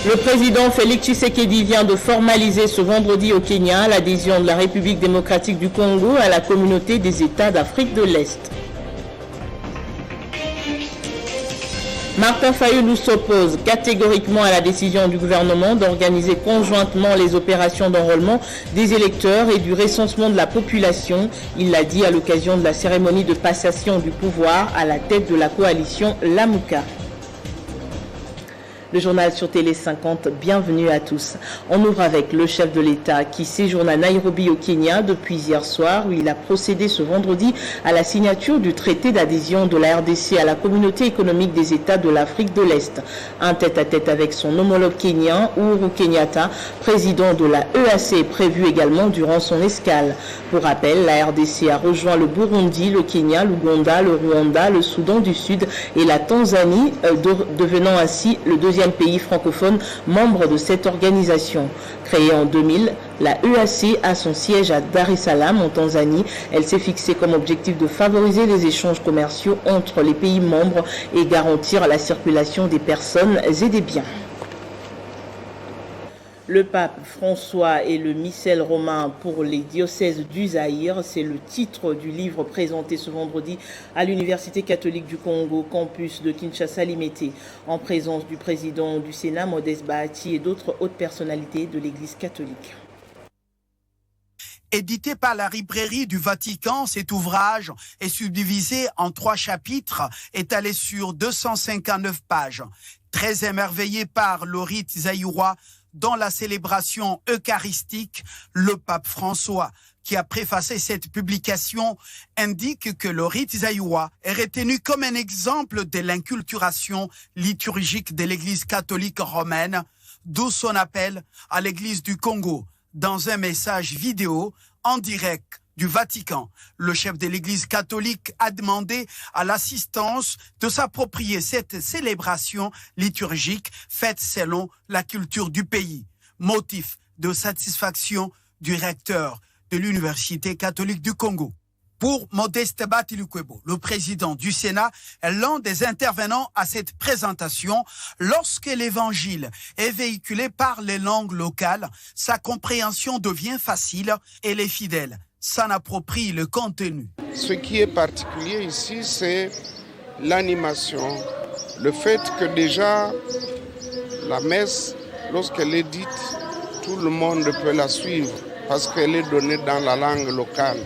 Le président Félix Tshisekedi vient de formaliser ce vendredi au Kenya l'adhésion de la République démocratique du Congo à la communauté des États d'Afrique de l'Est. Martin Fayulu s'oppose catégoriquement à la décision du gouvernement d'organiser conjointement les opérations d'enrôlement des électeurs et du recensement de la population. Il l'a dit à l'occasion de la cérémonie de passation du pouvoir à la tête de la coalition Lamuka. Le journal sur Télé 50, bienvenue à tous. On ouvre avec le chef de l'État qui séjourne à Nairobi au Kenya depuis hier soir où il a procédé ce vendredi à la signature du traité d'adhésion de la RDC à la communauté économique des États de l'Afrique de l'Est. Un tête-à-tête avec son homologue kenyan, Uhuru Kenyatta, président de la EAC, est prévu également durant son escale. Pour rappel, la RDC a rejoint le Burundi, le Kenya, l'Ouganda, le Rwanda, le Soudan du Sud et la Tanzanie, devenant ainsi le deuxième pays francophone membre de cette organisation. Créée en 2000, la EAC a son siège à Dar es Salaam en Tanzanie. Elle s'est fixée comme objectif de favoriser les échanges commerciaux entre les pays membres et garantir la circulation des personnes et des biens. Le pape François et le missel romain pour les diocèses du Zaïre, c'est le titre du livre présenté ce vendredi à l'Université catholique du Congo, campus de Kinshasa-Limete, en présence du président du Sénat, Modeste Bahati, et d'autres hautes personnalités de l'Église catholique. Édité par la librairie du Vatican, cet ouvrage est subdivisé en 3 chapitres, étalés sur 259 pages. Très émerveillé par le rite zaïrois, dans la célébration eucharistique, le pape François, qui a préfacé cette publication, indique que le rite zaïrois est retenu comme un exemple de l'inculturation liturgique de l'Église catholique romaine, d'où son appel à l'Église du Congo. Dans un message vidéo en direct du Vatican, le chef de l'Église catholique a demandé à l'assistance de s'approprier cette célébration liturgique faite selon la culture du pays. Motif de satisfaction du recteur de l'Université catholique du Congo. Pour Modeste Bahati, le président du Sénat, est l'un des intervenants à cette présentation. Lorsque l'évangile est véhiculé par les langues locales, sa compréhension devient facile et les fidèles s'en approprient le contenu. Ce qui est particulier ici, c'est l'animation. Le fait que déjà la messe, lorsqu'elle est dite, tout le monde peut la suivre parce qu'elle est donnée dans la langue locale.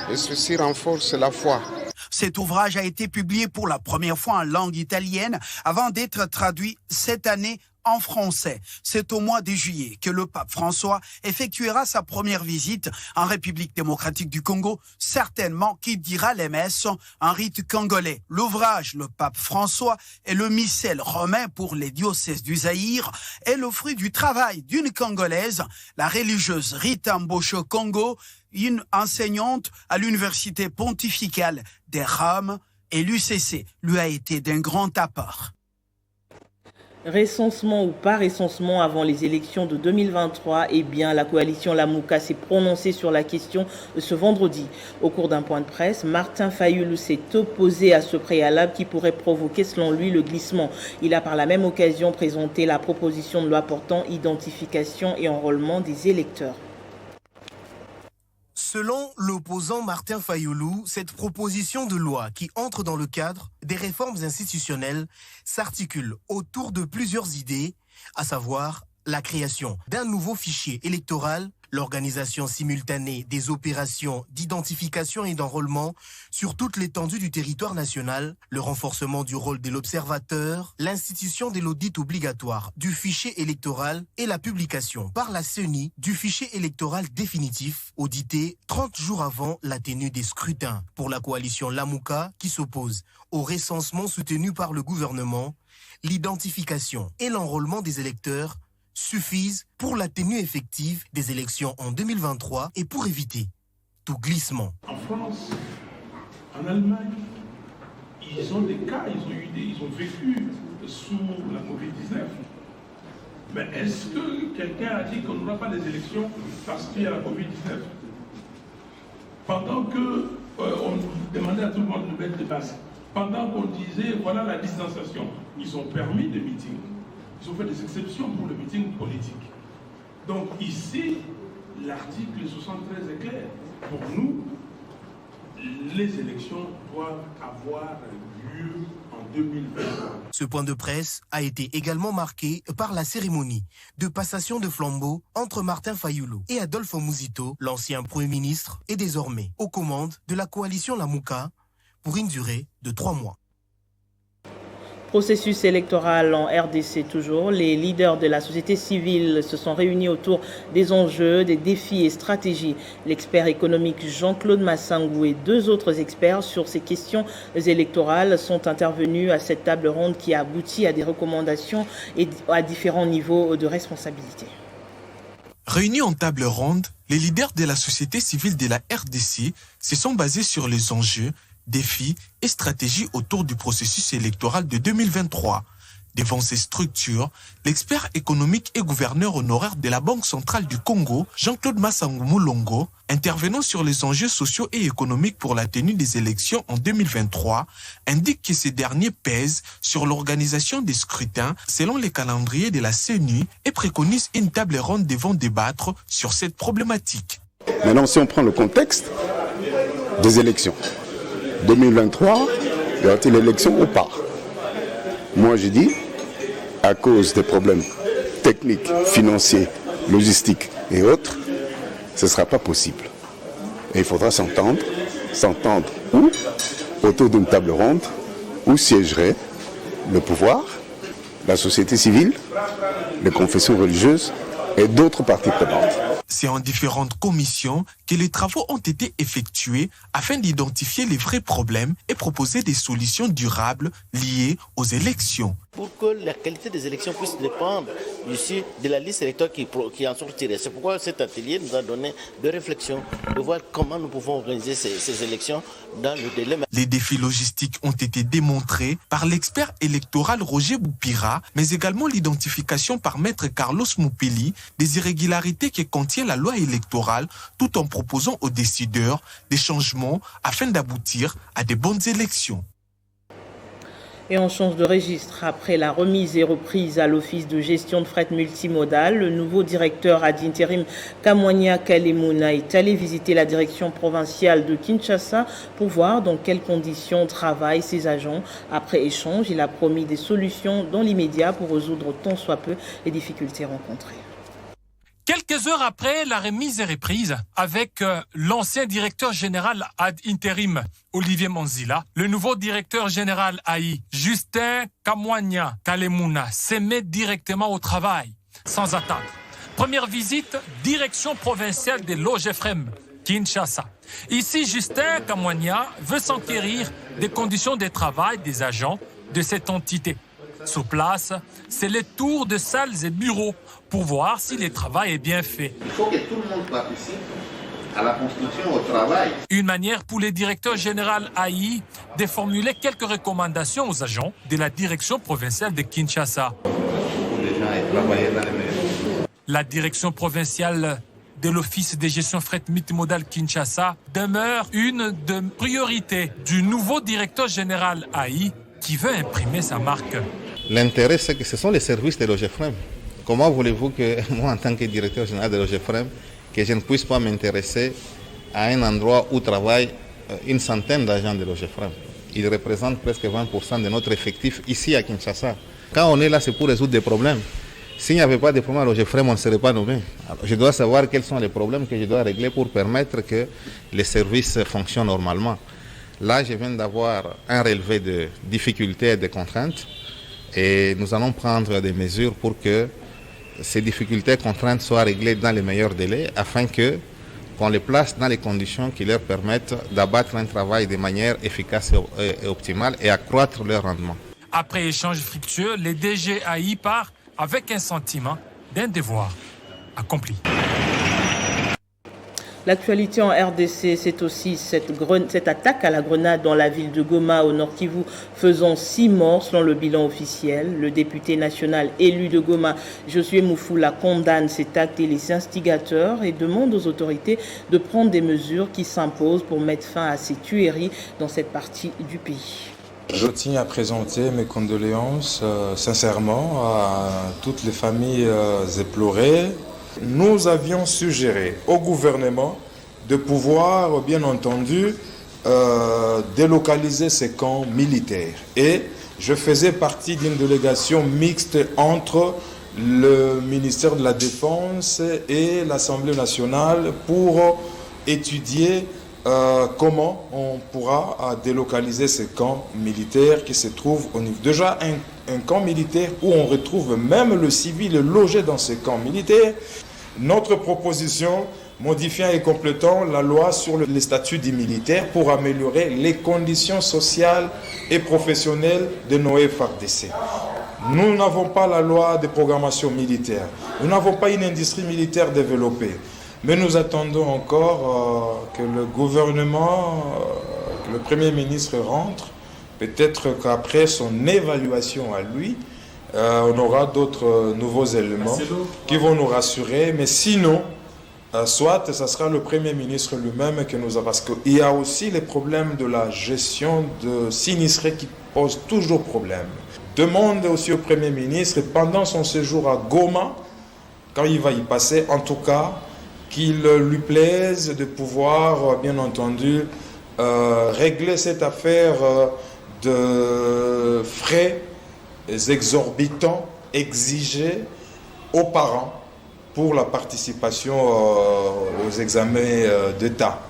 Et ceci renforce la foi. Cet ouvrage a été publié pour la première fois en langue italienne avant d'être traduit cette année en français. C'est au mois de juillet que le pape François effectuera sa première visite en République démocratique du Congo, certainement qui dira les messes en rite congolais. L'ouvrage Le pape François et le missel romain pour les diocèses du Zaïre est le fruit du travail d'une Congolaise, la religieuse Rita Mbosho Congo, une enseignante à l'université pontificale de Rome, et l'UCC lui a été d'un grand apport. Recensement ou pas recensement avant les élections de 2023, eh bien la coalition Lamuka s'est prononcée sur la question ce vendredi. Au cours d'un point de presse, Martin Fayulu s'est opposé à ce préalable qui pourrait provoquer selon lui le glissement. Il a par la même occasion présenté la proposition de loi portant identification et enrôlement des électeurs. Selon l'opposant Martin Fayulu, cette proposition de loi qui entre dans le cadre des réformes institutionnelles s'articule autour de plusieurs idées, à savoir la création d'un nouveau fichier électoral, l'organisation simultanée des opérations d'identification et d'enrôlement sur toute l'étendue du territoire national, le renforcement du rôle de l'observateur, l'institution de l'audit obligatoire du fichier électoral et la publication par la CENI du fichier électoral définitif, audité 30 jours avant la tenue des scrutins. Pour la coalition Lamuka, qui s'oppose au recensement soutenu par le gouvernement, l'identification et l'enrôlement des électeurs suffisent pour la tenue effective des élections en 2023 et pour éviter tout glissement. En France, en Allemagne, ils ont des cas, ils ont vécu sous la Covid-19. Mais est-ce que quelqu'un a dit qu'on n'aura pas des élections parce qu'il y a la Covid-19 ? Pendant qu'on demandait à tout le monde de mettre des masques, pendant qu'on disait voilà la distanciation, ils ont permis des meetings. Ils ont fait des exceptions pour le meeting politique. Donc ici, l'article 73 est clair. Pour nous, les élections doivent avoir lieu en 2023. Ce point de presse a été également marqué par la cérémonie de passation de flambeau entre Martin Fayulu et Adolphe Muzito, l'ancien Premier ministre, et désormais aux commandes de la coalition Lamuka pour une durée de 3 mois. Processus électoral en RDC toujours. Les leaders de la société civile se sont réunis autour des enjeux, des défis et stratégies. L'expert économique Jean-Claude Massangou et 2 autres experts sur ces questions électorales sont intervenus à cette table ronde qui a abouti à des recommandations et à différents niveaux de responsabilité. Réunis en table ronde, les leaders de la société civile de la RDC se sont basés sur les enjeux, défis et stratégies autour du processus électoral de 2023. Devant ces structures, l'expert économique et gouverneur honoraire de la Banque centrale du Congo, Jean-Claude Massangou Moulongo, intervenant sur les enjeux sociaux et économiques pour la tenue des élections en 2023, indique que ces derniers pèsent sur l'organisation des scrutins selon les calendriers de la CENU et préconise une table ronde devant débattre sur cette problématique. Maintenant, si on prend le contexte des élections, 2023, y aura-t-il l'élection ou pas? Moi, je dis, à cause des problèmes techniques, financiers, logistiques et autres, ce ne sera pas possible. Et il faudra s'entendre où? Autour d'une table ronde, où siégerait le pouvoir, la société civile, les confessions religieuses et d'autres parties prenantes. C'est en différentes commissions que les travaux ont été effectués afin d'identifier les vrais problèmes et proposer des solutions durables liées aux élections. Pour que la qualité des élections puisse dépendre ici de la liste électorale qui en sortirait. C'est pourquoi cet atelier nous a donné de réflexions, de voir comment nous pouvons organiser ces élections dans le délai. Les défis logistiques ont été démontrés par l'expert électoral Roger Boupira, mais également l'identification par maître Carlos Moupeli des irrégularités que contient la loi électorale, tout en proposant aux décideurs des changements afin d'aboutir à de bonnes élections. Et on change de registre. Après la remise et reprise à l'Office de gestion de fret multimodal, le nouveau directeur ad intérim Kamwanya Kalemuna est allé visiter la direction provinciale de Kinshasa pour voir dans quelles conditions travaillent ses agents. Après échange, il a promis des solutions dans l'immédiat pour résoudre tant soit peu les difficultés rencontrées. Quelques heures après la remise et reprise, avec l'ancien directeur général ad intérim Olivier Monzila, le nouveau directeur général AI Justin Kamwanya Kalemuna se met directement au travail, sans attendre. Première visite, direction provinciale de l'OGEFREM, Kinshasa. Ici, Justin Kamwanya veut s'enquérir des conditions de travail des agents de cette entité. Sur place, c'est le tour de salles et bureaux pour voir si le travail est bien fait. Il faut que tout le monde participe à la construction, au travail. Une manière pour le directeur général AI de formuler quelques recommandations aux agents de la direction provinciale de Kinshasa. Les gens aient travaillé dans les maisons. La direction provinciale de l'Office de gestion fret multimodal Kinshasa demeure une des priorités du nouveau directeur général AI qui veut imprimer sa marque. L'intérêt, c'est que ce sont les services de l'OGEFREM. Comment voulez-vous que moi, en tant que directeur général de l'OGEFREM, que je ne puisse pas m'intéresser à un endroit où travaillent une centaine d'agents de l'OGEFREM? Ils représentent presque 20% de notre effectif ici à Kinshasa. Quand on est là, c'est pour résoudre des problèmes. S'il n'y avait pas de problème à l'OGEFREM, on ne serait pas nommé. Alors, je dois savoir quels sont les problèmes que je dois régler pour permettre que les services fonctionnent normalement. Là, je viens d'avoir un relevé de difficultés et de contraintes et nous allons prendre des mesures pour que ces difficultés et contraintes soient réglées dans les meilleurs délais afin qu'on les place dans les conditions qui leur permettent d'abattre un travail de manière efficace et optimale et accroître leur rendement. Après échange fructueux, les DG AI part avec un sentiment d'un devoir accompli. L'actualité en RDC, c'est aussi cette attaque à la grenade dans la ville de Goma, au Nord Kivu, faisant 6 morts selon le bilan officiel. Le député national élu de Goma, Josué Moufoula, condamne cet acte et les instigateurs et demande aux autorités de prendre des mesures qui s'imposent pour mettre fin à ces tueries dans cette partie du pays. Je tiens à présenter mes condoléances sincèrement à toutes les familles éplorées. Nous avions suggéré au gouvernement de pouvoir, bien entendu, délocaliser ces camps militaires. Et je faisais partie d'une délégation mixte entre le ministère de la Défense et l'Assemblée nationale pour étudier comment on pourra délocaliser ces camps militaires qui se trouvent au niveau. Déjà, un camp militaire où on retrouve même le civil logé dans ces camps militaires. Notre proposition, modifiant et complétant la loi sur les statuts des militaires pour améliorer les conditions sociales et professionnelles de nos FARDC. Nous n'avons pas la loi de programmation militaire. Nous n'avons pas une industrie militaire développée. Mais nous attendons encore que le gouvernement, que le Premier ministre rentre. Peut-être qu'après son évaluation à lui, on aura d'autres nouveaux éléments qui vont nous rassurer. Mais sinon, soit ce sera le Premier ministre lui-même qui nous a... Parce qu'il y a aussi les problèmes de la gestion de sinistrés qui posent toujours problème. Demande aussi au Premier ministre, pendant son séjour à Goma, quand il va y passer, en tout cas, qu'il lui plaise de pouvoir, bien entendu, régler cette affaire de frais exorbitants exigés aux parents pour la participation aux examens d'État.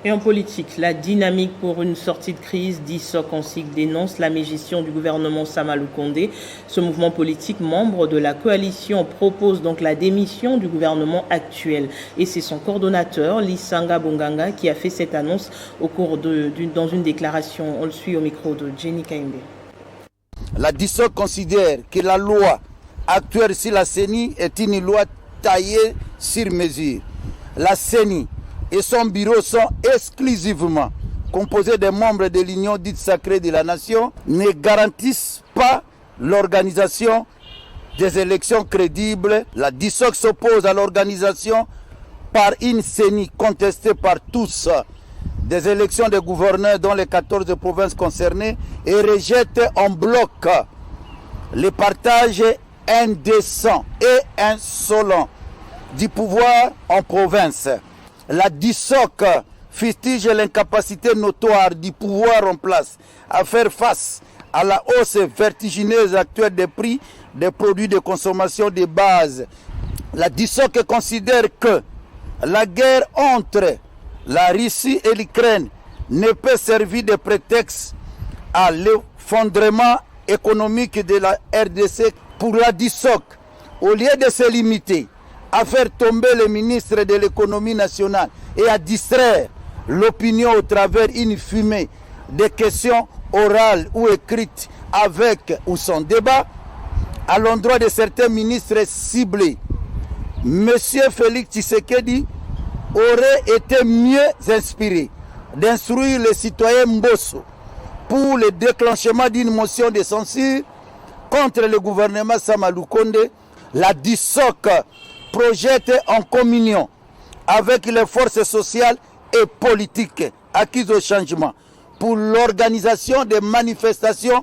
Et en politique, la dynamique pour une sortie de crise, DISOC en sigle dénonce la mégestion du gouvernement Samalou Kondé. Ce mouvement politique, membre de la coalition, propose donc la démission du gouvernement actuel. Et c'est son coordonnateur, Lisanga Bonganga, qui a fait cette annonce dans une déclaration. On le suit au micro de Jenny Kaimbe. La DISOC considère que la loi actuelle sur la CENI est une loi taillée sur mesure. La CENI et son bureau sont exclusivement composés des membres de l'Union dite sacrée de la nation, ne garantissent pas l'organisation des élections crédibles. La DISOC s'oppose à l'organisation par une CENI contestée par tous des élections de gouverneurs dans les 14 provinces concernées et rejette en bloc le partage indécent et insolent du pouvoir en province. La DISOC fustige l'incapacité notoire du pouvoir en place à faire face à la hausse vertigineuse actuelle des prix des produits de consommation de base. La DISOC considère que la guerre entre la Russie et l'Ukraine ne peut servir de prétexte à l'effondrement économique de la RDC. Pour la DISOC, au lieu de se limiter à faire tomber le ministre de l'économie nationale et à distraire l'opinion au travers d'une fumée de questions orales ou écrites avec ou sans débat, à l'endroit de certains ministres ciblés, M. Félix Tshisekedi aurait été mieux inspiré d'instruire les citoyens Mbosso pour le déclenchement d'une motion de censure contre le gouvernement Samalou Kondé. La DISOC projette en communion avec les forces sociales et politiques acquises au changement pour l'organisation des manifestations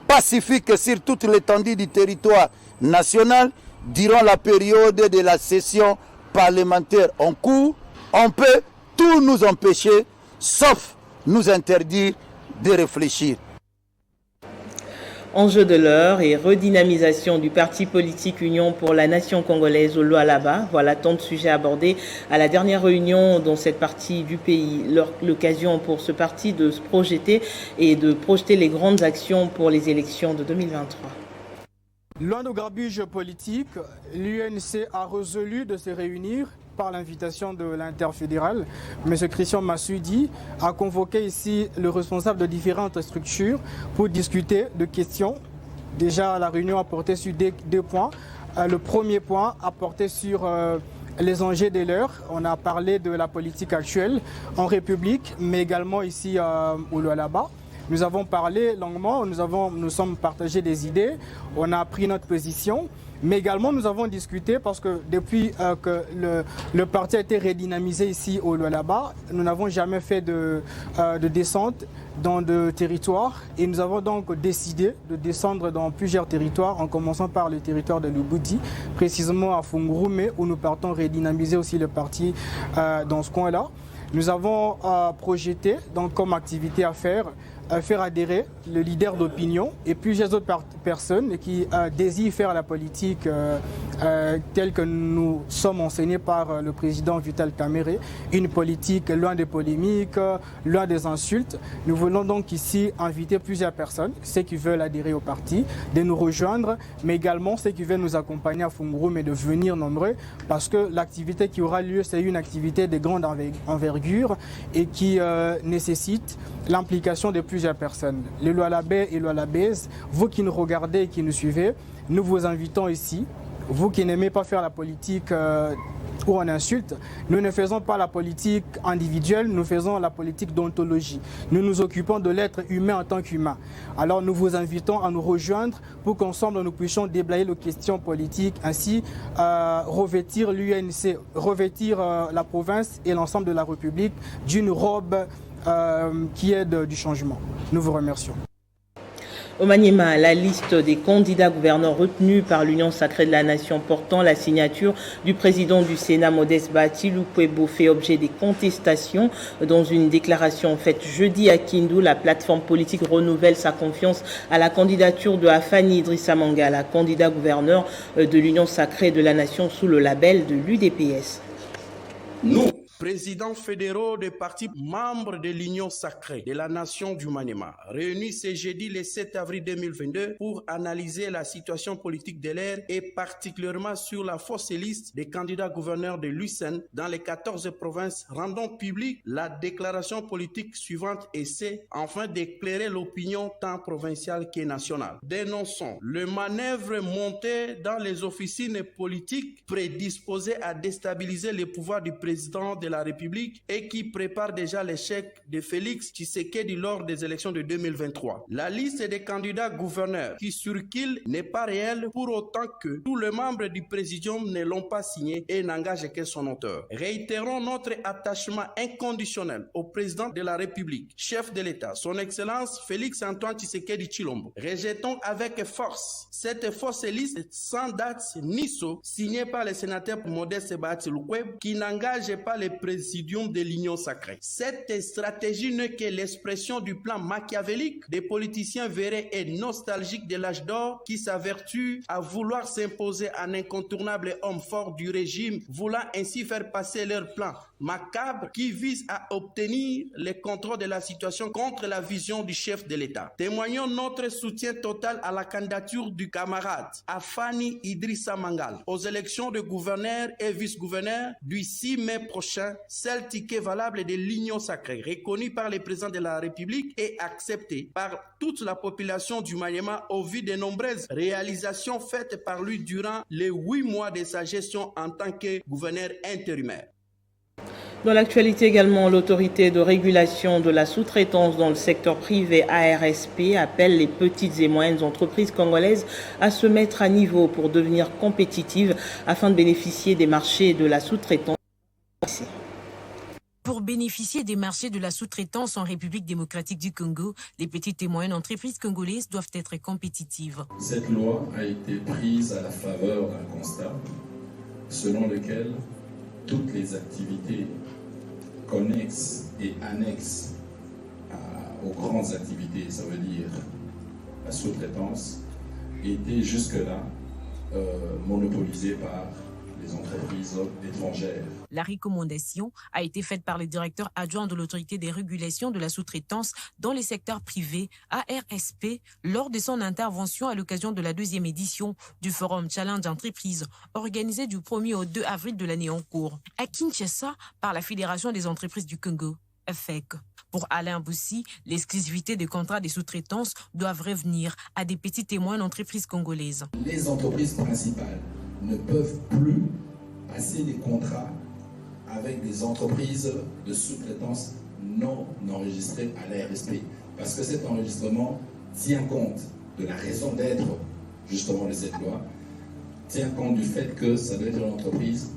pacifiques sur toute l'étendue du territoire national durant la période de la session parlementaire en cours. On peut tout nous empêcher, sauf nous interdire de réfléchir. Enjeu de l'heure et redynamisation du parti politique Union pour la nation congolaise au Lualaba. Voilà tant de sujets abordés à la dernière réunion dans cette partie du pays. L'occasion pour ce parti de se projeter et de projeter les grandes actions pour les élections de 2023. Loin de grabuge politique, l'UNC a résolu de se réunir par l'invitation de l'interfédéral. M. Christian Massoudi a convoqué ici le responsable de différentes structures pour discuter de questions. Déjà, la réunion a porté sur deux points. Le premier point a porté sur les enjeux de l'heure. On a parlé de la politique actuelle en République, mais également ici au Lualaba. Nous avons parlé longuement, nous sommes partagés des idées, on a pris notre position. Mais également, nous avons discuté parce que depuis que le parti a été redynamisé ici au Lualaba, nous n'avons jamais fait de descente dans de territoires et nous avons donc décidé de descendre dans plusieurs territoires en commençant par le territoire de Lubudi, précisément à Fungurume où nous partons redynamiser aussi le parti dans ce coin-là. Nous avons projeté donc, comme activité à faire adhérer le leader d'opinion et plusieurs autres personnes qui désirent faire la politique telle que nous sommes enseignés par le président Vital Kamerhe, une politique loin des polémiques, loin des insultes. Nous voulons donc ici inviter plusieurs personnes, ceux qui veulent adhérer au parti, de nous rejoindre, mais également ceux qui veulent nous accompagner à Fungurume et de venir nombreux, parce que l'activité qui aura lieu, c'est une activité de grande envergure et qui nécessite l'implication de plusieurs personnes. Les Lualabais et Lualabaises, vous qui nous regardez et qui nous suivez, nous vous invitons ici. Vous qui n'aimez pas faire la politique où on insulte, nous ne faisons pas la politique individuelle, nous faisons la politique d'ontologie. Nous nous occupons de l'être humain en tant qu'humain. Alors nous vous invitons à nous rejoindre pour qu'ensemble nous puissions déblayer les questions politiques, ainsi revêtir l'UNC, revêtir la province et l'ensemble de la République d'une robe qui est du changement. Nous vous remercions. Au Maniema, la liste des candidats gouverneurs retenus par l'Union sacrée de la nation portant la signature du président du Sénat Modeste Bahati Lukwebo fait objet des contestations. Dans une déclaration faite jeudi à Kindu, la plateforme politique renouvelle sa confiance à la candidature de Afani Idrissa Mangala, candidat gouverneur de l'Union sacrée de la nation sous le label de l'UDPS. Nous, présidents fédéraux des partis membres de l'Union sacrée de la nation du Maniema, réunis ce jeudi le 7 avril 2022 pour analyser la situation politique de l'ère et particulièrement sur la fausse liste des candidats gouverneurs de l'USN dans les 14 provinces, rendant publique la déclaration politique suivante et c'est enfin d'éclairer l'opinion tant provinciale que nationale. Dénonçons le manœuvre monté dans les officines politiques prédisposées à déstabiliser les pouvoirs du président de la République et qui prépare déjà l'échec de Félix Tshisekedi lors des élections de 2023. La liste des candidats gouverneurs qui circulent n'est pas réelle pour autant que tous les membres du présidium ne l'ont pas signé et n'engagent que son auteur. Réitérons notre attachement inconditionnel au président de la République, chef de l'État, son Excellence Félix Antoine Tshisekedi Tshilombo. Rejetons avec force cette fausse liste sans date ni sceau signée par le sénateur Modeste Bahati Lukwebo qui n'engage pas le présidium de l'Union sacrée. Cette stratégie n'est que l'expression du plan machiavélique des politiciens vérés et nostalgiques de l'âge d'or qui s'avertuent à vouloir s'imposer un incontournable homme fort du régime, voulant ainsi faire passer leur plan macabre qui vise à obtenir le contrôle de la situation contre la vision du chef de l'État. Témoignons notre soutien total à la candidature du camarade Afani Idrissa Mangala aux élections de gouverneur et vice-gouverneur du 6 mai prochain, seul ticket valable de l'Union sacrée, reconnu par le président de la République et accepté par toute la population du Maniema au vu des nombreuses réalisations faites par lui durant les 8 mois de sa gestion en tant que gouverneur intérimaire. Dans l'actualité également, l'autorité de régulation de la sous-traitance dans le secteur privé ARSP appelle les petites et moyennes entreprises congolaises à se mettre à niveau pour devenir compétitives afin de bénéficier des marchés de la sous-traitance. Pour bénéficier des marchés de la sous-traitance en République démocratique du Congo, les petites et moyennes entreprises congolaises doivent être compétitives. Cette loi a été prise à la faveur d'un constat selon lequel toutes les activités connexes et annexes aux grandes activités, ça veut dire la sous-traitance, étaient jusque-là monopolisées par les entreprises étrangères. La recommandation a été faite par le directeur adjoint de l'autorité des régulations de la sous-traitance dans les secteurs privés, ARSP, lors de son intervention à l'occasion de la 2e édition du Forum Challenge Entreprises, organisé du 1er au 2 avril de l'année en cours, à Kinshasa par la Fédération des entreprises du Congo, FEC. Pour Alain Boussi, l'exclusivité des contrats de sous-traitance doivent revenir à des petites et moyennes entreprises congolaises. Les entreprises principales ne peuvent plus passer des contrats avec des entreprises de sous-traitance non enregistrées à l'ARSP. Parce que cet enregistrement tient compte de la raison d'être justement de cette loi, tient compte du fait que ça doit être une entreprise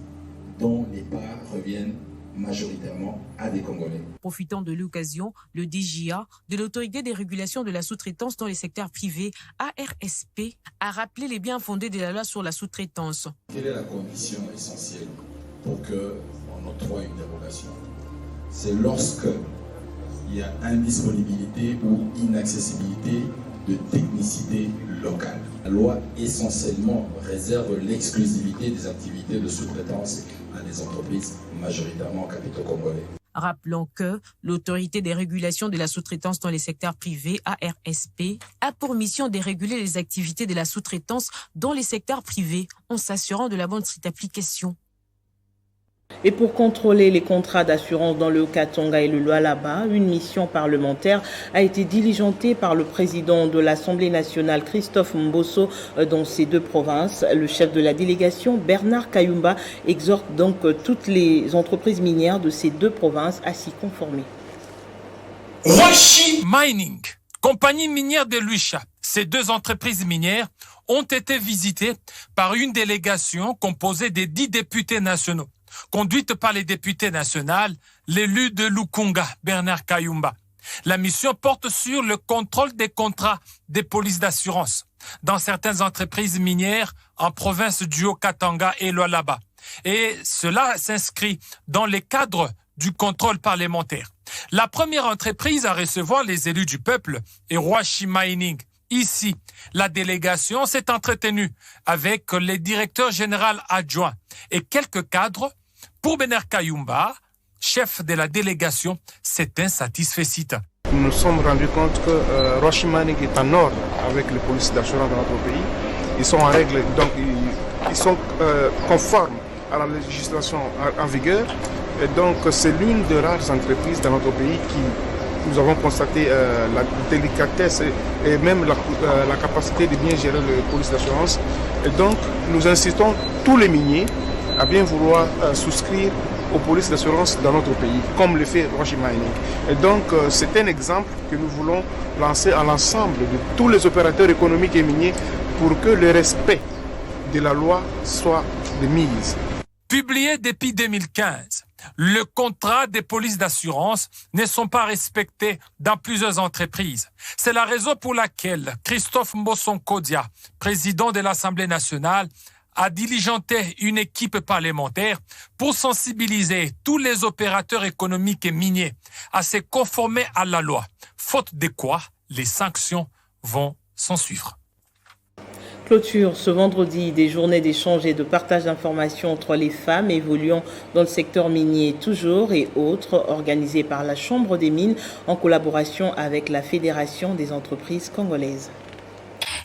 dont les parts reviennent majoritairement à des Congolais. Profitant de l'occasion, le DGA, de l'Autorité des régulations de la sous-traitance dans les secteurs privés, ARSP, a rappelé les biens fondés de la loi sur la sous-traitance. Quelle est la condition essentielle pour qu'on octroie une dérogation? C'est lorsque il y a indisponibilité ou inaccessibilité de technicité locale. La loi essentiellement réserve l'exclusivité des activités de sous-traitance à des entreprises majoritairement capitaux congolais. Rappelons que l'Autorité des régulations de la sous-traitance dans les secteurs privés, ARSP, a pour mission de réguler les activités de la sous-traitance dans les secteurs privés en s'assurant de la bonne application. Et pour contrôler les contrats d'assurance dans le Haut-Katanga et le Lualaba, une mission parlementaire a été diligentée par le président de l'Assemblée nationale, Christophe Mbosso, dans ces deux provinces. Le chef de la délégation, Bernard Kayumba, exhorte donc toutes les entreprises minières de ces deux provinces à s'y conformer. Roshi Mining, compagnie minière de Lucha, ces deux entreprises minières ont été visitées par une délégation composée des 10 députés nationaux, conduite par les députés nationaux, l'élu de Lukunga, Bernard Kayumba. La mission porte sur le contrôle des contrats des polices d'assurance dans certaines entreprises minières en province du Haut-Katanga et Lualaba. Et cela s'inscrit dans les cadres du contrôle parlementaire. La première entreprise à recevoir les élus du peuple est Roshi Mining. Ici, la délégation s'est entretenue avec les directeurs généraux adjoints et quelques cadres. Pour Bernard Kayumba, chef de la délégation, c'est un satisfait. Nous nous sommes rendus compte que Roshi Mining est en ordre avec les polices d'assurance dans notre pays. Ils sont en règle, donc ils sont conformes à la législation en vigueur. Et donc c'est l'une des rares entreprises dans notre pays qui, nous avons constaté la délicatesse et même la capacité de bien gérer les polices d'assurance. Et donc nous incitons tous les miniers à bien vouloir souscrire aux polices d'assurance dans notre pays, comme le fait Roshi Mining. Et donc, c'est un exemple que nous voulons lancer à l'ensemble de tous les opérateurs économiques et miniers pour que le respect de la loi soit de mise. Publié depuis 2015, le contrat des polices d'assurance ne sont pas respectés dans plusieurs entreprises. C'est la raison pour laquelle Christophe Mbosso Kodia, président de l'Assemblée nationale, a diligenté une équipe parlementaire pour sensibiliser tous les opérateurs économiques et miniers à se conformer à la loi, faute de quoi les sanctions vont s'en suivre. Clôture ce vendredi des journées d'échange et de partage d'informations entre les femmes évoluant dans le secteur minier toujours et autres, organisées par la Chambre des mines en collaboration avec la Fédération des entreprises congolaises.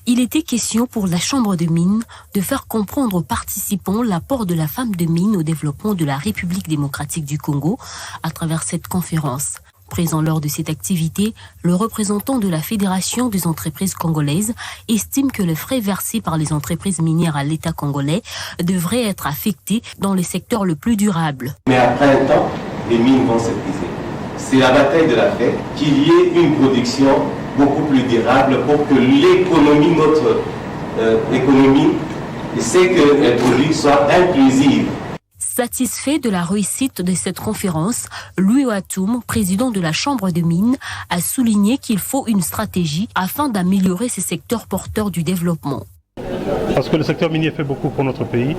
Il était question pour la Chambre de mines de faire comprendre aux participants l'apport de la femme de mine au développement de la République démocratique du Congo à travers cette conférence. Présent lors de cette activité, le représentant de la Fédération des entreprises congolaises estime que les frais versés par les entreprises minières à l'État congolais devraient être affectés dans les secteurs le plus durables. Mais après un temps, les mines vont s'épuiser. C'est la bataille de la paix qu'il y ait une production beaucoup plus durable pour que l'économie, notre économie, c'est que les produits soient inclusifs. Satisfait de la réussite de cette conférence, Louis Ouatoum, président de la Chambre de mines, a souligné qu'il faut une stratégie afin d'améliorer ces secteurs porteurs du développement. Parce que le secteur minier fait beaucoup pour notre pays.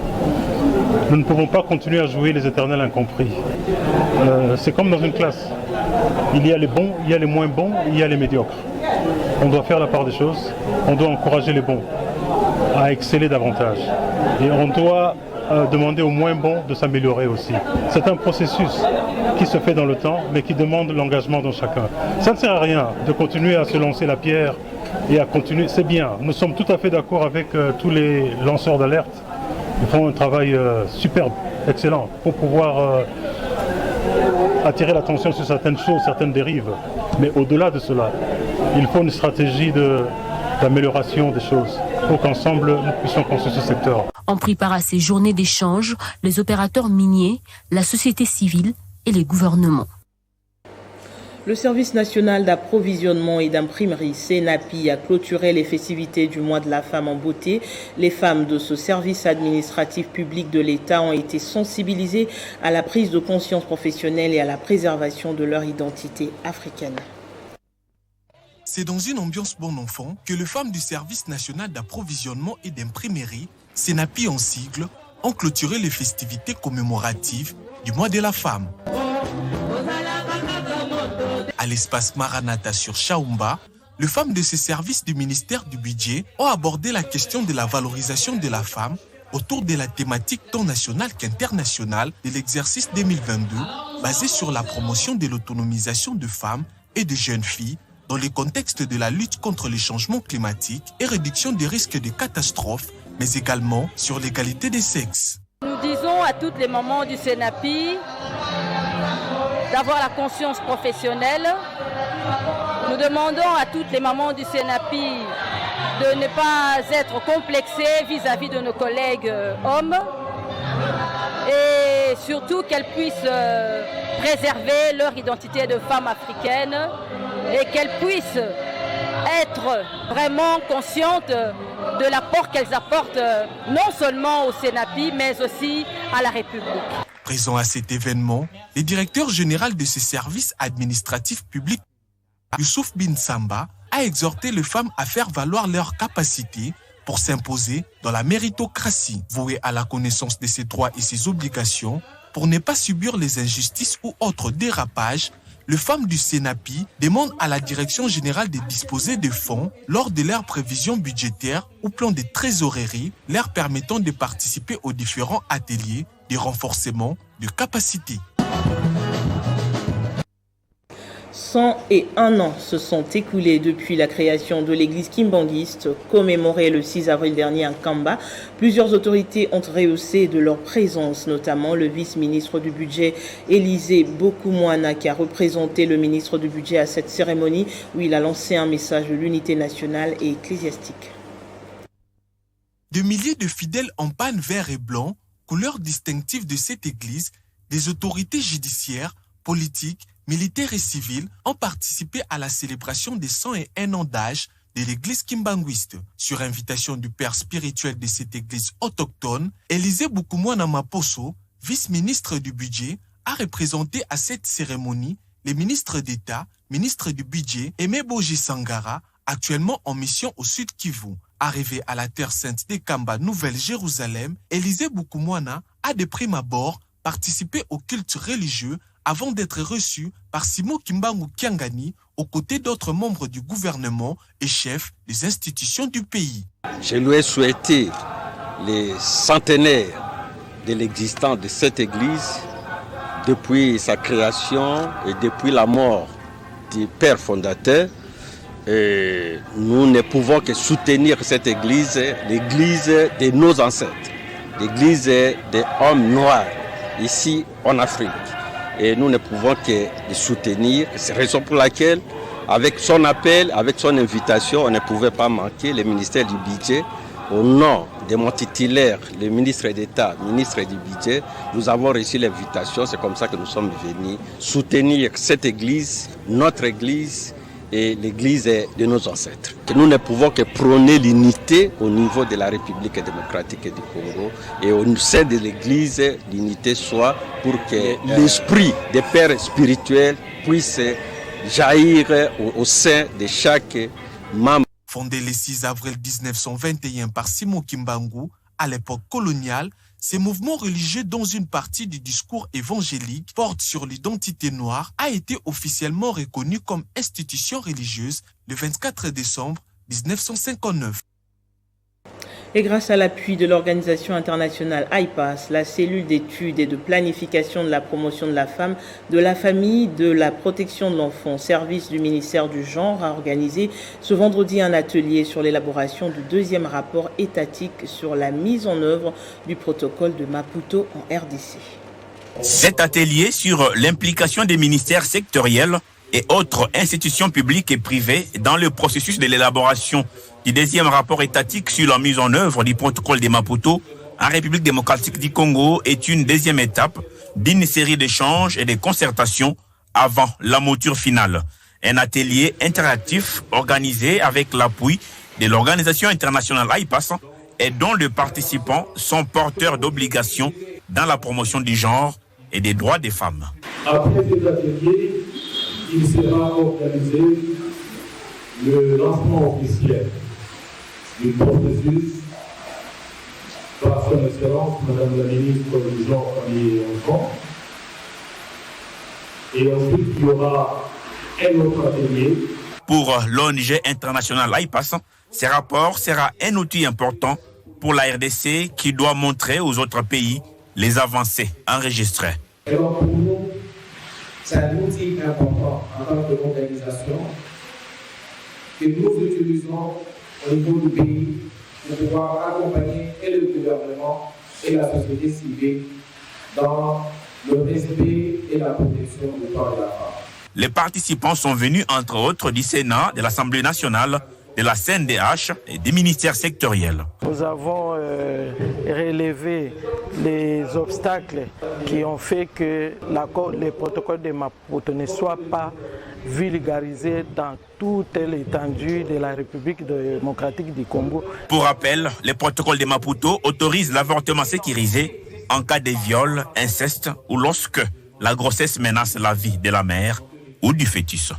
Nous ne pouvons pas continuer à jouer les éternels incompris. C'est comme dans une classe. Il y a les bons, il y a les moins bons, il y a les médiocres. On doit faire la part des choses, on doit encourager les bons à exceller davantage. Et on doit demander aux moins bons de s'améliorer aussi. C'est un processus qui se fait dans le temps, mais qui demande l'engagement de chacun. Ça ne sert à rien de continuer à se lancer la pierre et à continuer. C'est bien, nous sommes tout à fait d'accord avec tous les lanceurs d'alerte. Ils font un travail superbe, excellent, pour pouvoir attirer l'attention sur certaines choses, certaines dérives. Mais au-delà de cela, il faut une stratégie d'amélioration des choses pour qu'ensemble nous puissions construire ce secteur. On prépare à ces journées d'échange les opérateurs miniers, la société civile et les gouvernements. Le service national d'approvisionnement et d'imprimerie Senapi a clôturé les festivités du mois de la femme en beauté. Les femmes de ce service administratif public de l'État ont été sensibilisées à la prise de conscience professionnelle et à la préservation de leur identité africaine. C'est dans une ambiance bon enfant que les femmes du service national d'approvisionnement et d'imprimerie, Senapi en sigle, ont clôturé les festivités commémoratives du mois de la femme. À l'espace Maranatha sur Chaumba, les femmes de ces services du ministère du Budget ont abordé la question de la valorisation de la femme autour de la thématique tant nationale qu'internationale de l'exercice 2022, basée sur la promotion de l'autonomisation de femmes et de jeunes filles dans le contexte de la lutte contre les changements climatiques et réduction des risques de catastrophes, mais également sur l'égalité des sexes. Nous disons à toutes les mamans du Senapi d'avoir la conscience professionnelle. Nous demandons à toutes les mamans du Senapi de ne pas être complexées vis-à-vis de nos collègues hommes et surtout qu'elles puissent préserver leur identité de femme africaine et qu'elles puissent être vraiment conscientes de l'apport qu'elles apportent non seulement au Senapi mais aussi à la République. Présent à cet événement, le directeur général de ces services administratifs publics, Youssouf Bin Samba, a exhorté les femmes à faire valoir leurs capacités pour s'imposer dans la méritocratie, vouée à la connaissance de ses droits et ses obligations, pour ne pas subir les injustices ou autres dérapages. Les femmes du Senapi demandent à la Direction générale de disposer de fonds lors de leurs prévisions budgétaires ou plans de trésorerie, leur permettant de participer aux différents ateliers de renforcement de capacités. 101 ans se sont écoulés depuis la création de l'église kimbanguiste, commémorée le 6 avril dernier à Kamba. Plusieurs autorités ont rehaussé de leur présence, notamment le vice-ministre du budget Élisée Bokoumouana, qui a représenté le ministre du budget à cette cérémonie où il a lancé un message de l'unité nationale et ecclésiastique. Des milliers de fidèles en panne vert et blanc, couleur distinctive de cette église, des autorités judiciaires, politiques, militaires et civils ont participé à la célébration des 101 ans d'âge de l'église kimbanguiste. Sur invitation du père spirituel de cette église autochtone, Élisée Bokoumouana Maposo, vice-ministre du budget, a représenté à cette cérémonie les ministres d'État, ministre du budget Aimé Boji Sangara, actuellement en mission au Sud Kivu. Arrivé à la terre sainte de Kamba, Nouvelle-Jérusalem, Élisée Bokoumouana a de prime abord participé au culte religieux avant d'être reçu par Simo Kimbangu Kiangani aux côtés d'autres membres du gouvernement et chefs des institutions du pays. Je lui ai souhaité les centenaires de l'existence de cette église depuis sa création et depuis la mort du père fondateur. Et nous ne pouvons que soutenir cette église, l'église de nos ancêtres, l'église des hommes noirs ici en Afrique. Et nous ne pouvons que les soutenir. C'est la raison pour laquelle, avec son appel, avec son invitation, on ne pouvait pas manquer le ministère du budget. Au nom de mon titulaire, le ministre d'État, ministre du budget, nous avons reçu l'invitation. C'est comme ça que nous sommes venus soutenir cette église, notre église, et l'église de nos ancêtres. Nous ne pouvons que prôner l'unité au niveau de la République démocratique du Congo et au sein de l'église, l'unité soit pour que l'esprit des pères spirituels puisse jaillir au sein de chaque membre. Fondé le 6 avril 1921 par Simo Kimbangu, à l'époque coloniale, ces mouvements religieux, dont une partie du discours évangélique porte sur l'identité noire, a été officiellement reconnu comme institution religieuse le 24 décembre 1959. Et grâce à l'appui de l'organisation internationale IPAS, la cellule d'études et de planification de la promotion de la femme, de la famille, de la protection de l'enfant, service du ministère du genre, a organisé ce vendredi un atelier sur l'élaboration du deuxième rapport étatique sur la mise en œuvre du protocole de Maputo en RDC. Cet atelier sur l'implication des ministères sectoriels et autres institutions publiques et privées dans le processus de l'élaboration du deuxième rapport étatique sur la mise en œuvre du protocole de Maputo en République démocratique du Congo est une deuxième étape d'une série d'échanges et de concertations avant la mouture finale. Un atelier interactif organisé avec l'appui de l'organisation internationale AIPAS et dont les participants sont porteurs d'obligations dans la promotion du genre et des droits des femmes. Après cet atelier, il sera organisé le lancement officiel du processus par son excellence, Madame la ministre du Genre, Famille et Enfants. Et ensuite, il y aura un autre atelier. Pour l'ONG internationale AIPAS, ce rapport sera un outil important pour la RDC qui doit montrer aux autres pays les avancées enregistrées. Et donc pour nous, c'est un outil important en tant qu'organisation que nous utilisons au niveau du pays pour pouvoir accompagner et le gouvernement et la société civile dans le respect et la protection du corps de la femme. Les participants sont venus entre autres du Sénat, de l'Assemblée nationale, de la CNDH et des ministères sectoriels. Nous avons relevé les obstacles qui ont fait que les protocoles de Maputo ne soient pas vulgarisés dans toute l'étendue de la République démocratique du Congo. Pour rappel, les protocoles de Maputo autorisent l'avortement sécurisé en cas de viol, inceste ou lorsque la grossesse menace la vie de la mère ou du fœtus.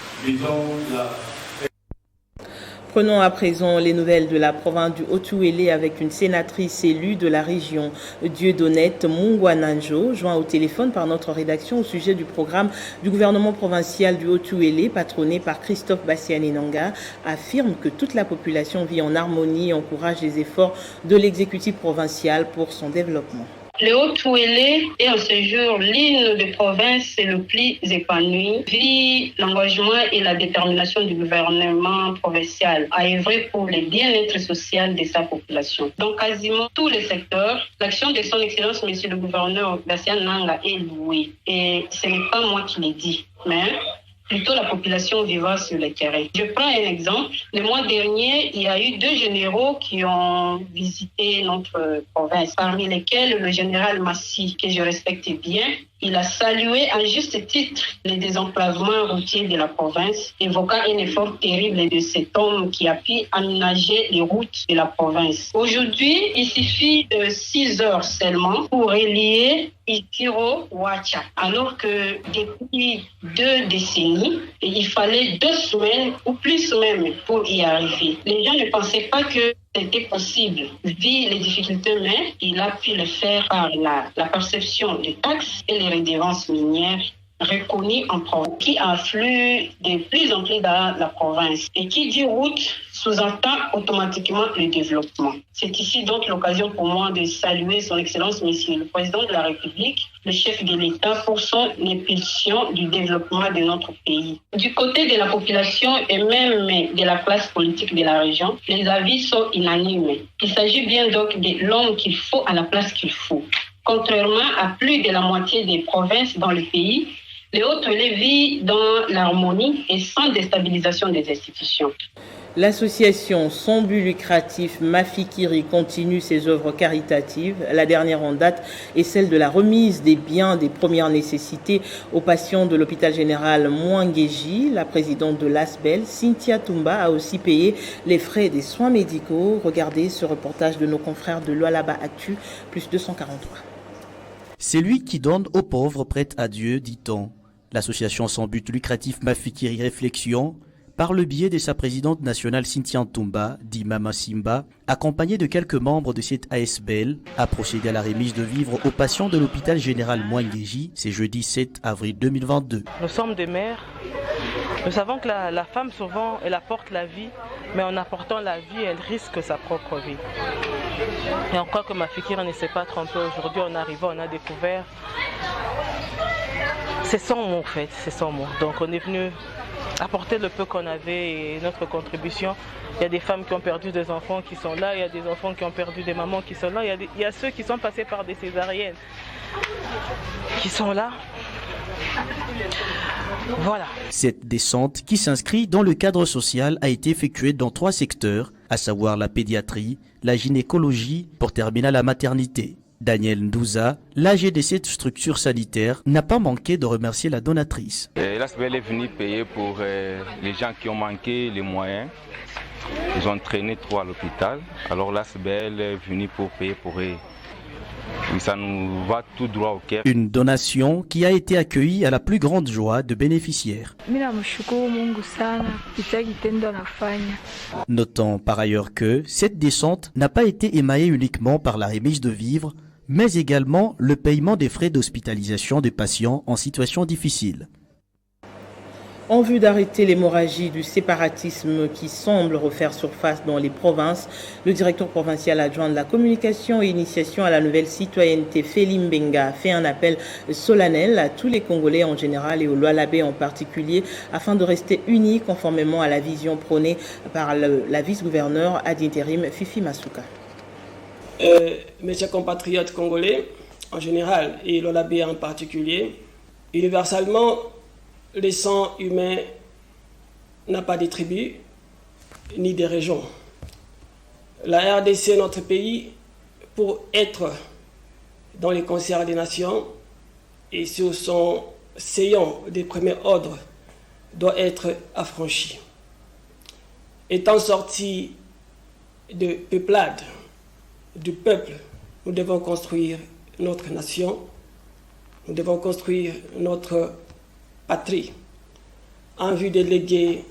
Prenons à présent les nouvelles de la province du Haut-Uélé avec une sénatrice élue de la région, Dieudonnette Mungwananjo, joint au téléphone par notre rédaction au sujet du programme du gouvernement provincial du Haut-Uélé, patronné par Christophe Bassiani-Nanga, affirme que toute la population vit en harmonie et encourage les efforts de l'exécutif provincial pour son développement. Le Haut-Uélé est en ce jour l'une des provinces le plus épanouie, vit l'engagement et la détermination du gouvernement provincial à œuvrer pour le bien-être social de sa population. Dans quasiment tous les secteurs, l'action de son Excellence, Monsieur le gouverneur Bassiani-Nanga est louée. Et ce n'est pas moi qui l'ai dit, mais plutôt la population vivant sur le terrain. Je prends un exemple. Le mois dernier, il y a eu 2 généraux qui ont visité notre province, parmi lesquels le général Massi, que je respecte bien. Il a salué à juste titre les désenclavements routiers de la province, évoquant un effort terrible de cet homme qui a pu aménager les routes de la province. Aujourd'hui, il suffit de 6 heures seulement pour relier Itiro-Ouacha, alors que depuis 2 décennies, il fallait 2 semaines ou plus même pour y arriver. Les gens ne pensaient pas que c'était possible. Vu les difficultés, mais il a pu le faire par la perception des taxes et les redevances minières reconnues en province, qui affluent de plus en plus dans la province. Et qui dit route sous-entend automatiquement le développement. C'est ici donc l'occasion pour moi de saluer son Excellence, Monsieur le Président de la République, le chef de l'État, pour son impulsion du développement de notre pays. Du côté de la population et même de la classe politique de la région, les avis sont unanimes. Il s'agit bien donc de l'homme qu'il faut à la place qu'il faut. Contrairement à plus de la moitié des provinces dans le pays, le Haut-Uélé vit dans l'harmonie et sans déstabilisation des institutions. L'association sans but lucratif Mafikiri continue ses œuvres caritatives. La dernière en date est celle de la remise des biens des premières nécessités aux patients de l'hôpital général Mwangeji. La présidente de l'ASBEL, Cynthia Toumba, a aussi payé les frais des soins médicaux. Regardez ce reportage de nos confrères de Lualaba Actu, plus 243. Celui qui donne aux pauvres prête à Dieu, dit-on. L'association sans but lucratif Mafikiri Réflexion, par le biais de sa présidente nationale Cynthia Toumba, dit Mama Simba, accompagnée de quelques membres de cette ASBEL, a procédé à la remise de vivres aux patients de l'hôpital général Mwangeji, c'est jeudi 7 avril 2022. Nous sommes des mères. Nous savons que la femme souvent, elle apporte la vie, mais en apportant la vie, elle risque sa propre vie. Et on croit que Mafikiri ne s'est pas trompé. Aujourd'hui, on arrive, on a découvert. C'est sans mots en fait, c'est sans mots. Donc on est venu apporter le peu qu'on avait et notre contribution. Il y a des femmes qui ont perdu des enfants qui sont là, il y a des enfants qui ont perdu des mamans qui sont là, il y a ceux qui sont passés par des césariennes qui sont là. Voilà. Cette descente qui s'inscrit dans le cadre social a été effectuée dans 3 secteurs, à savoir la pédiatrie, la gynécologie, pour terminer la maternité. Daniel Ndouza, l'AG de cette structure sanitaire, n'a pas manqué de remercier la donatrice. L'ASBL est venu payer pour les gens qui ont manqué les moyens. Ils ont traîné trop à l'hôpital. Alors l'ASBL est venu pour payer pour eux. Et ça nous va tout droit au cœur. Une donation qui a été accueillie à la plus grande joie de bénéficiaires. Notons par ailleurs que cette descente n'a pas été émaillée uniquement par la remise de vivres, mais également le paiement des frais d'hospitalisation des patients en situation difficile. En vue d'arrêter l'hémorragie du séparatisme qui semble refaire surface dans les provinces, le directeur provincial adjoint de la communication et initiation à la nouvelle citoyenneté, Félim Benga, fait un appel solennel à tous les Congolais en général et au Lualabé en particulier, afin de rester unis conformément à la vision prônée par la vice-gouverneur ad intérim Fifi Masuka. Mes chers compatriotes congolais en général et Lualabé en particulier, universellement, le sang humain n'a pas de tribus ni de régions. La RDC, notre pays, pour être dans les concerts des nations et sur son sillon des premiers ordres, doit être affranchi. Étant sorti de peuplade, du peuple, nous devons construire notre nation, nous devons construire notre patrie, en vue de léguer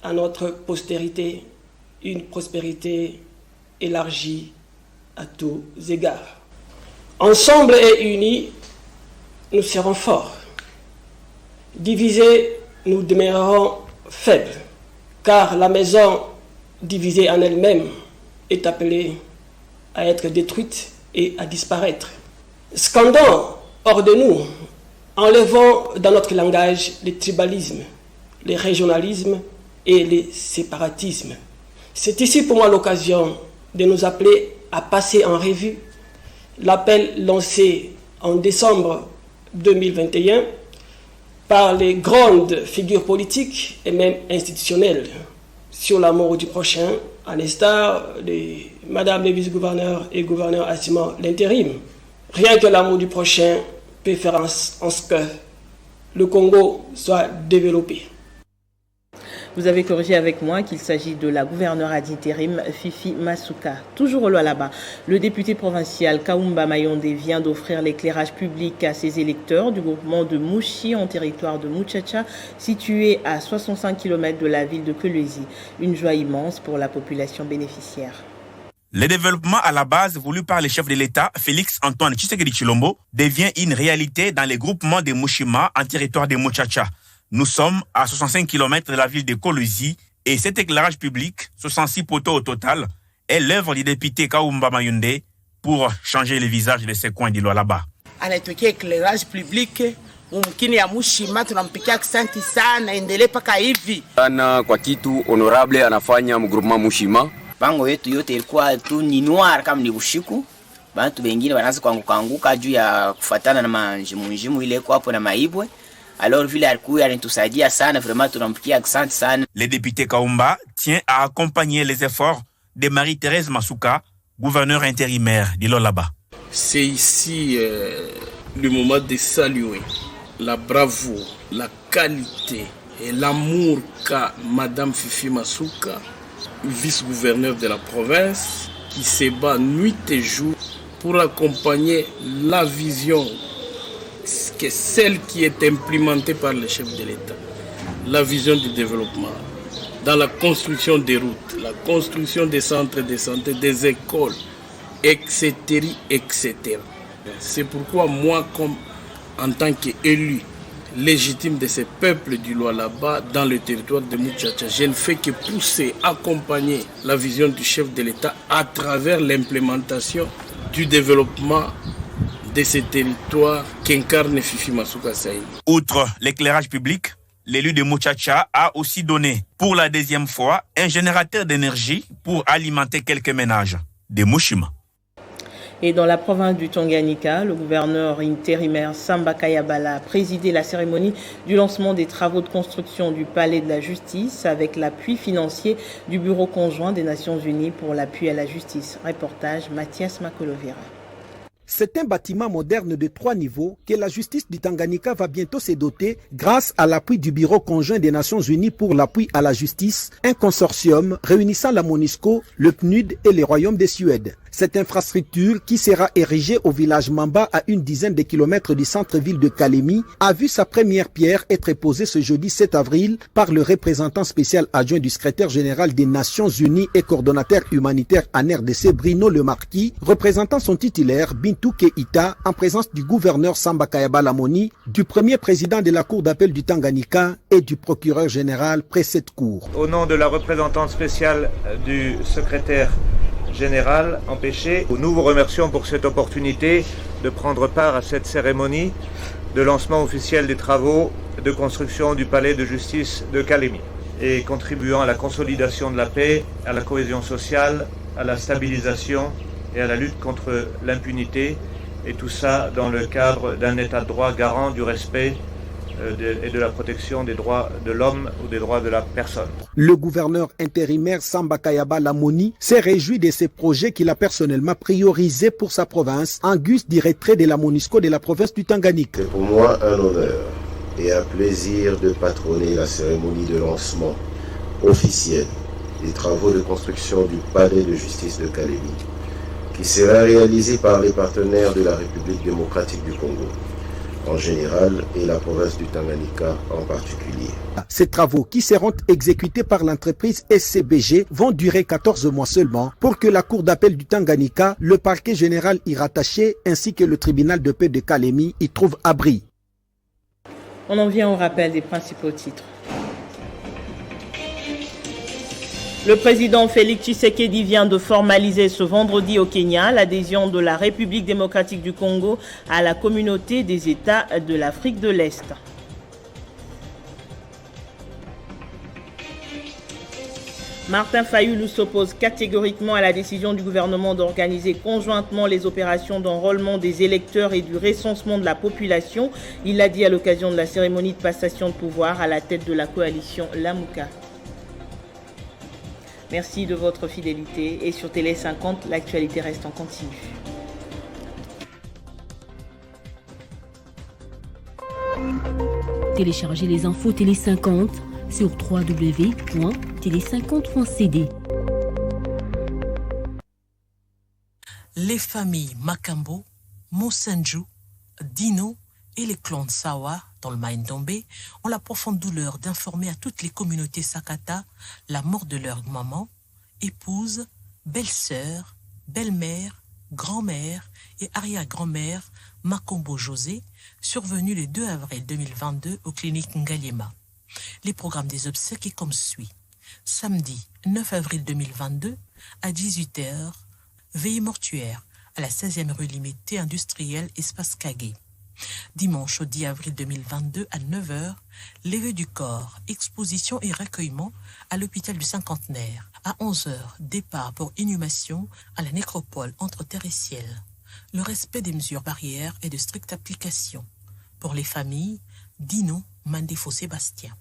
à notre postérité une prospérité élargie à tous égards. Ensemble et unis, nous serons forts. Divisés, nous demeurerons faibles, car la maison divisée en elle-même est appelée à être détruite et à disparaître. Scandons hors de nous, enlevons dans notre langage le tribalisme, le régionalisme et le séparatisme. C'est ici pour moi l'occasion de nous appeler à passer en revue l'appel lancé en décembre 2021 par les grandes figures politiques et même institutionnelles sur l'amour du prochain, à l'instar de Madame le vice-gouverneur et gouverneur assumant l'intérim. Rien que l'amour du prochain peut faire en sorte que le Congo soit développé. Vous avez corrigé avec moi qu'il s'agit de la gouverneure ad intérim Fifi Masuka. Toujours au Lualaba, le député provincial Kaumba Mayonde vient d'offrir l'éclairage public à ses électeurs du groupement de Mouchi en territoire de Muchacha, situé à 65 km de la ville de Kolwezi. Une joie immense pour la population bénéficiaire. Le développement à la base voulu par le chef de l'État, Félix Antoine Tshisekedi Tshilombo, devient une réalité dans les groupements de Mouchima en territoire de Muchacha. Nous sommes à 65 km de la ville de Kolwezi et cet éclairage public, 66 poteaux au total, est l'œuvre du député Kaumba Mayonde pour changer le visage de ces coins du Lualaba. Anatokea éclairage public mumkini ya Mushima, tunampikia asante sana, endelee paka hivi. Sana kwa kitu honorable anafanya mgroupement Mushima. Bango yetu yote ilikuwa tu ni noir kama ni ushiku. Bantu wengine wanaanza kuanguka juu ya kufuatana na manjimu ile kwa hapo na maibwe. Alors vile alikuwa anatusaidia sana, vraiment tunampikia asante sana. Le député Kaumba tient à accompagner les efforts de Marie-Thérèse Masuka, gouverneure intérimaire de Lualaba. C'est ici le moment de saluer la bravoure, la qualité et l'amour qu'a Madame Fifi Masuka, vice-gouverneur de la province, qui se bat nuit et jour pour accompagner la vision que celle qui est implémentée par le chef de l'État, la vision du développement, dans la construction des routes, la construction des centres de santé, des écoles, etc., etc. C'est pourquoi moi, comme en tant qu'élu légitime de ces peuples du Lualaba dans le territoire de Muchacha, je ne fais que pousser, accompagner la vision du chef de l'État à travers l'implémentation du développement de ces territoires qu'incarne Fifi Masuka Saïd. Outre l'éclairage public, l'élu de Muchacha a aussi donné pour la deuxième fois un générateur d'énergie pour alimenter quelques ménages de Mushima. Et dans la province du Tanganyika, le gouverneur intérimaire Samba Kayabala a présidé la cérémonie du lancement des travaux de construction du palais de la justice avec l'appui financier du Bureau conjoint des Nations Unies pour l'appui à la justice. Reportage Mathias Makolovera. C'est un bâtiment moderne de 3 niveaux que la justice du Tanganyika va bientôt se doter grâce à l'appui du Bureau conjoint des Nations Unies pour l'appui à la justice, un consortium réunissant la MONUSCO, le PNUD et le Royaume de Suède. Cette infrastructure, qui sera érigée au village Mamba à une dizaine de kilomètres du centre-ville de Kalemi, a vu sa première pierre être posée ce jeudi 7 avril par le représentant spécial adjoint du secrétaire général des Nations Unies et coordonnateur humanitaire en RDC, Bruno Le Marquis, représentant son titulaire Bintou Keïta en présence du gouverneur Samba Kayaba Lamoni, du premier président de la Cour d'appel du Tanganyika et du procureur général près cette cour. Au nom de la représentante spéciale du secrétaire général empêché, nous vous remercions pour cette opportunité de prendre part à cette cérémonie de lancement officiel des travaux de construction du palais de justice de Kalemi et contribuant à la consolidation de la paix, à la cohésion sociale, à la stabilisation et à la lutte contre l'impunité, et tout ça dans le cadre d'un état de droit garant du respect et de la protection des droits de l'homme ou des droits de la personne. Le gouverneur intérimaire Samba Kayaba Lamoni s'est réjoui de ces projets qu'il a personnellement priorisés pour sa province en guise du retrait de la MONUSCO de la province du Tanganyika. C'est pour moi un honneur et un plaisir de patronner la cérémonie de lancement officielle des travaux de construction du palais de justice de Kalemi, qui sera réalisé par les partenaires de la République démocratique du Congo en général et la province du Tanganyika en particulier. Ces travaux qui seront exécutés par l'entreprise SCBG vont durer 14 mois seulement pour que la Cour d'appel du Tanganyika, le parquet général y rattaché ainsi que le tribunal de paix de Kalemi y trouvent abri. On en vient au rappel des principaux titres. Le président Félix Tshisekedi vient de formaliser ce vendredi au Kenya l'adhésion de la République démocratique du Congo à la communauté des États de l'Afrique de l'Est. Martin Fayulu s'oppose catégoriquement à la décision du gouvernement d'organiser conjointement les opérations d'enrôlement des électeurs et du recensement de la population. Il l'a dit à l'occasion de la cérémonie de passation de pouvoir à la tête de la coalition Lamuka. Merci de votre fidélité et sur Télé 50, l'actualité reste en continu. Téléchargez les infos Télé 50 sur www.tele50.cd. Les familles Makambo, Moussenjou, Dino et les clans de Sawa dans le Maïndombe ont la profonde douleur d'informer à toutes les communautés Sakata la mort de leur maman, épouse, belle-sœur, belle-mère, grand-mère et arrière-grand-mère Makambo José, survenue le 2 avril 2022 aux cliniques Ngaliema. Les programmes des obsèques est comme suit. Samedi 9 avril 2022 à 18h, veillée mortuaire à la 16e rue Limité industrielle Espace Kagé. Dimanche au 10 avril 2022 à 9h, levée du corps, exposition et recueillement à l'hôpital du Cinquantenaire. À 11h, départ pour inhumation à la nécropole entre terre et ciel. Le respect des mesures barrières est de stricte application. Pour les familles, Dino Mandefo Sébastien.